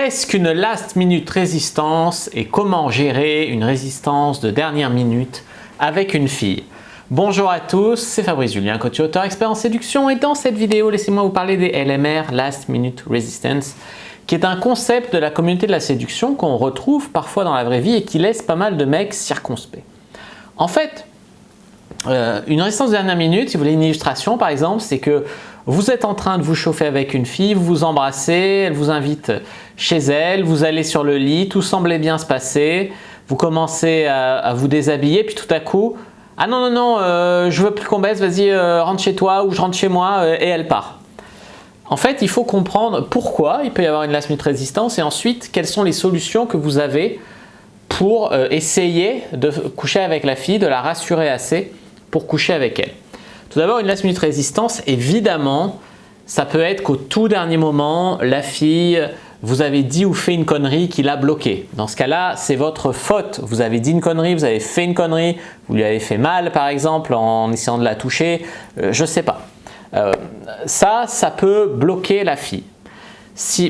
Qu'est-ce qu'une last minute résistance et comment gérer une résistance de dernière minute avec une fille? Bonjour à tous, c'est Fabrice Julien, coach et auteur expert en séduction, et dans cette vidéo, laissez-moi vous parler des LMR, Last Minute Resistance, qui est un concept de la communauté de la séduction qu'on retrouve parfois dans la vraie vie et qui laisse pas mal de mecs circonspects. En fait, une résistance de dernière minute, si vous voulez une illustration par exemple, c'est que vous êtes en train de vous chauffer avec une fille, vous vous embrassez, elle vous invite chez elle, vous allez sur le lit, tout semblait bien se passer, vous commencez à vous déshabiller, puis tout à coup, ah non, je veux plus qu'on baisse, vas-y, rentre chez toi ou je rentre chez moi, et elle part. En fait, il faut comprendre pourquoi il peut y avoir une last minute résistance et ensuite, quelles sont les solutions que vous avez pour essayer de coucher avec la fille, de la rassurer assez pour coucher avec elle. Tout d'abord, une last minute résistance, évidemment, ça peut être qu'au tout dernier moment, la fille, vous avez dit ou fait une connerie qui l'a bloqué. Dans ce cas-là, c'est votre faute. Vous avez dit une connerie, vous avez fait une connerie, vous lui avez fait mal par exemple en essayant de la toucher, je ne sais pas. Ça peut bloquer la fille.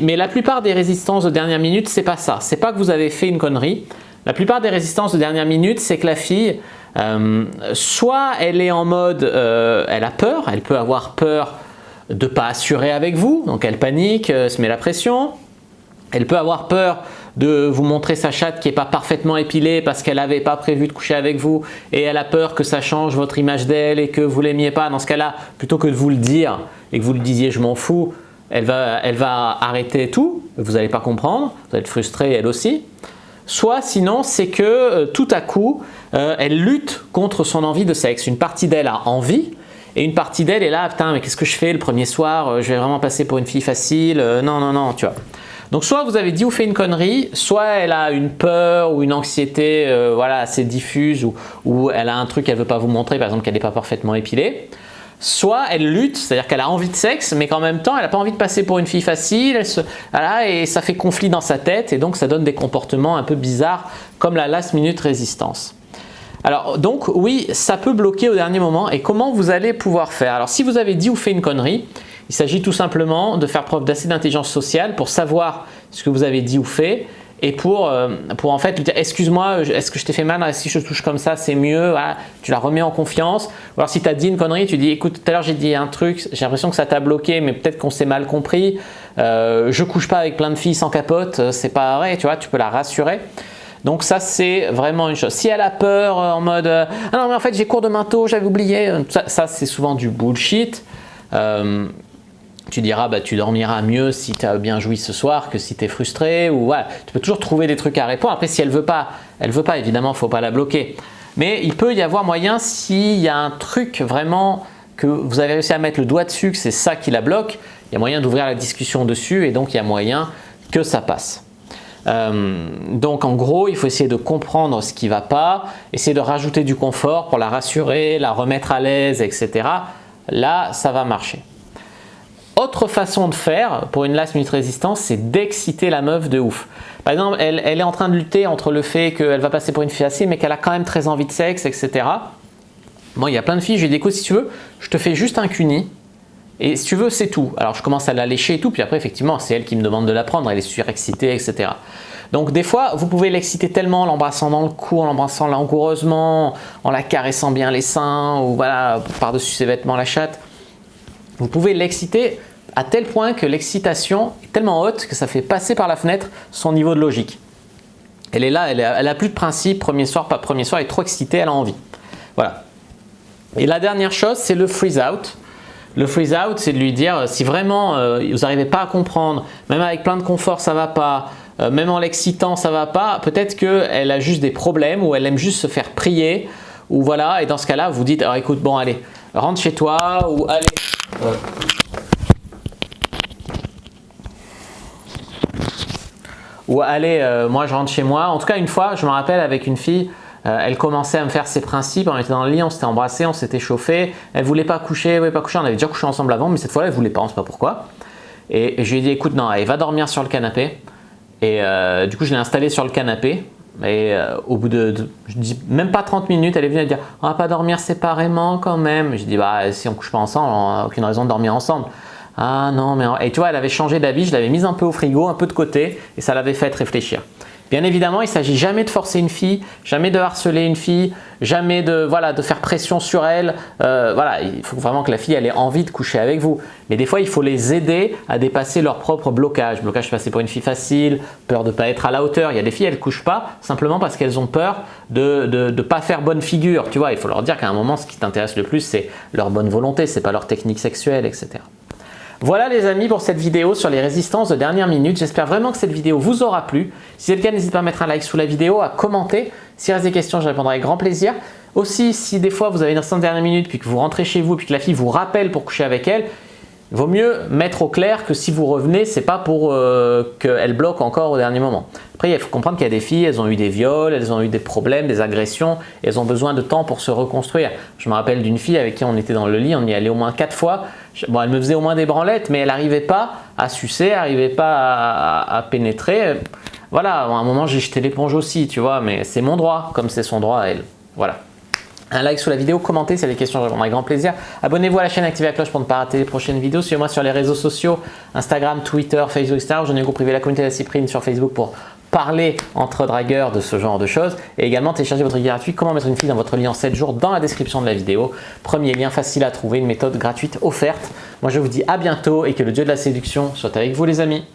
Mais la plupart des résistances de dernière minute, c'est pas ça. C'est pas que vous avez fait une connerie. La plupart des résistances de dernière minute, c'est que la fille, soit elle est en mode, elle a peur, elle peut avoir peur de ne pas assurer avec vous, donc elle panique, se met la pression. Elle peut avoir peur de vous montrer sa chatte qui n'est pas parfaitement épilée parce qu'elle n'avait pas prévu de coucher avec vous et elle a peur que ça change votre image d'elle et que vous ne l'aimiez pas. Dans ce cas-là, plutôt que de vous le dire et que vous le disiez je m'en fous, elle va arrêter tout, vous n'allez pas comprendre, vous allez être frustré elle aussi. Soit sinon, c'est que tout à coup, elle lutte contre son envie de sexe. Une partie d'elle a envie et une partie d'elle est là, putain mais qu'est-ce que je fais le premier soir, je vais vraiment passer pour une fille facile, non, tu vois. Donc soit vous avez dit ou fait une connerie, soit elle a une peur ou une anxiété voilà, assez diffuse ou elle a un truc qu'elle ne veut pas vous montrer, par exemple qu'elle n'est pas parfaitement épilée. Soit elle lutte, c'est-à-dire qu'elle a envie de sexe, mais qu'en même temps elle n'a pas envie de passer pour une fille facile, voilà, et ça fait conflit dans sa tête et donc ça donne des comportements un peu bizarres comme la last minute résistance. Alors donc oui, ça peut bloquer au dernier moment et comment vous allez pouvoir faire? Alors si vous avez dit ou fait une connerie, il s'agit tout simplement de faire preuve d'assez d'intelligence sociale pour savoir ce que vous avez dit ou fait et pour en fait lui dire excuse-moi, est-ce que je t'ai fait mal? Si je touche comme ça, c'est mieux. Voilà, tu la remets en confiance. Ou alors si tu as dit une connerie, tu dis écoute, tout à l'heure j'ai dit un truc, j'ai l'impression que ça t'a bloqué, mais peut-être qu'on s'est mal compris. Je couche pas avec plein de filles sans capote, c'est pas vrai, tu vois, tu peux la rassurer. Donc ça c'est vraiment une chose. Si elle a peur en mode ah non mais en fait j'ai cours de manteau, j'avais oublié, ça c'est souvent du bullshit. Tu diras tu dormiras mieux si tu as bien joui ce soir que si tu es frustré ou voilà, tu peux toujours trouver des trucs à répondre. Après si elle veut pas évidemment, il ne faut pas la bloquer. Mais il peut y avoir moyen s'il y a un truc vraiment que vous avez réussi à mettre le doigt dessus, que c'est ça qui la bloque, il y a moyen d'ouvrir la discussion dessus et donc il y a moyen que ça passe. Donc en gros, il faut essayer de comprendre ce qui ne va pas, essayer de rajouter du confort pour la rassurer, la remettre à l'aise, etc. Là, ça va marcher. Autre façon de faire pour une last minute résistance, c'est d'exciter la meuf de ouf. Par exemple, elle est en train de lutter entre le fait qu'elle va passer pour une fille facile, mais qu'elle a quand même très envie de sexe, etc. Bon, il y a plein de filles, je lui dis écoute, si tu veux, je te fais juste un cuni. Et si tu veux, c'est tout. Alors je commence à la lécher et tout, puis après effectivement, c'est elle qui me demande de la prendre, elle est surexcitée, etc. Donc des fois, vous pouvez l'exciter tellement en l'embrassant dans le cou, en l'embrassant langoureusement, en la caressant bien les seins, ou voilà, par-dessus ses vêtements la chatte. Vous pouvez l'exciter à tel point que l'excitation est tellement haute que ça fait passer par la fenêtre son niveau de logique. Elle est là, elle a plus de principe, premier soir, pas premier soir, elle est trop excitée, elle a envie. Voilà. Et la dernière chose, c'est le freeze out. Le freeze out, c'est de lui dire si vraiment vous n'arrivez pas à comprendre, même avec plein de confort ça va pas, même en l'excitant ça va pas, peut-être qu'elle a juste des problèmes ou elle aime juste se faire prier, ou voilà, et dans ce cas-là, vous dites alors écoute, bon allez, rentre chez toi, ou allez. Ou allez, moi je rentre chez moi. En tout cas, une fois, je me rappelle avec une fille, elle commençait à me faire ses principes. On était dans le lit, on s'était embrassé, on s'était chauffé. Elle voulait pas coucher, on avait déjà couché ensemble avant, mais cette fois-là, elle voulait pas, on ne sait pas pourquoi. Et je lui ai dit écoute, non, elle va dormir sur le canapé. Et du coup, je l'ai installée sur le canapé. Et au bout je dis même pas 30 minutes, elle est venue dire on va pas dormir séparément quand même. Je dis si on couche pas ensemble, on n'a aucune raison de dormir ensemble. Ah non, mais… Et tu vois, elle avait changé d'avis, je l'avais mise un peu au frigo, un peu de côté et ça l'avait fait réfléchir. Bien évidemment, il ne s'agit jamais de forcer une fille, jamais de harceler une fille, jamais de faire pression sur elle. Voilà, il faut vraiment que la fille ait envie de coucher avec vous. Mais des fois, il faut les aider à dépasser leur propre blocage. Blocage passé pour une fille facile, peur de ne pas être à la hauteur. Il y a des filles, elles ne couchent pas simplement parce qu'elles ont peur de ne pas faire bonne figure. Tu vois, il faut leur dire qu'à un moment, ce qui t'intéresse le plus, c'est leur bonne volonté, ce n'est pas leur technique sexuelle, etc. Voilà les amis pour cette vidéo sur les résistances de dernière minute. J'espère vraiment que cette vidéo vous aura plu. Si c'est le cas, n'hésitez pas à mettre un like sous la vidéo, à commenter. S'il reste des questions, je répondrai avec grand plaisir. Aussi, si des fois vous avez une résistance de dernière minute, puis que vous rentrez chez vous, puis que la fille vous rappelle pour coucher avec elle, il vaut mieux mettre au clair que si vous revenez, ce n'est pas pour qu'elle bloque encore au dernier moment. Après, il faut comprendre qu'il y a des filles, elles ont eu des viols, elles ont eu des problèmes, des agressions, et elles ont besoin de temps pour se reconstruire. Je me rappelle d'une fille avec qui on était dans le lit, on y allait au moins 4 fois. Bon, elle me faisait au moins des branlettes, mais elle n'arrivait pas à sucer, elle n'arrivait pas à pénétrer. Voilà, à un moment, j'ai jeté l'éponge aussi, tu vois, mais c'est mon droit, comme c'est son droit à elle. Voilà. Un like sous la vidéo, commentez, s'il y a des questions, je répondrai avec grand plaisir. Abonnez-vous à la chaîne, activez la cloche pour ne pas rater les prochaines vidéos. Suivez-moi sur les réseaux sociaux, Instagram, Twitter, Facebook, etc. J'en ai un groupe privé, la communauté de la Cyprine sur Facebook pour parler entre dragueurs de ce genre de choses. Et également, téléchargez votre guide gratuit, comment mettre une fille dans votre lit en 7 jours dans la description de la vidéo. Premier lien facile à trouver, une méthode gratuite offerte. Moi, je vous dis à bientôt et que le dieu de la séduction soit avec vous les amis.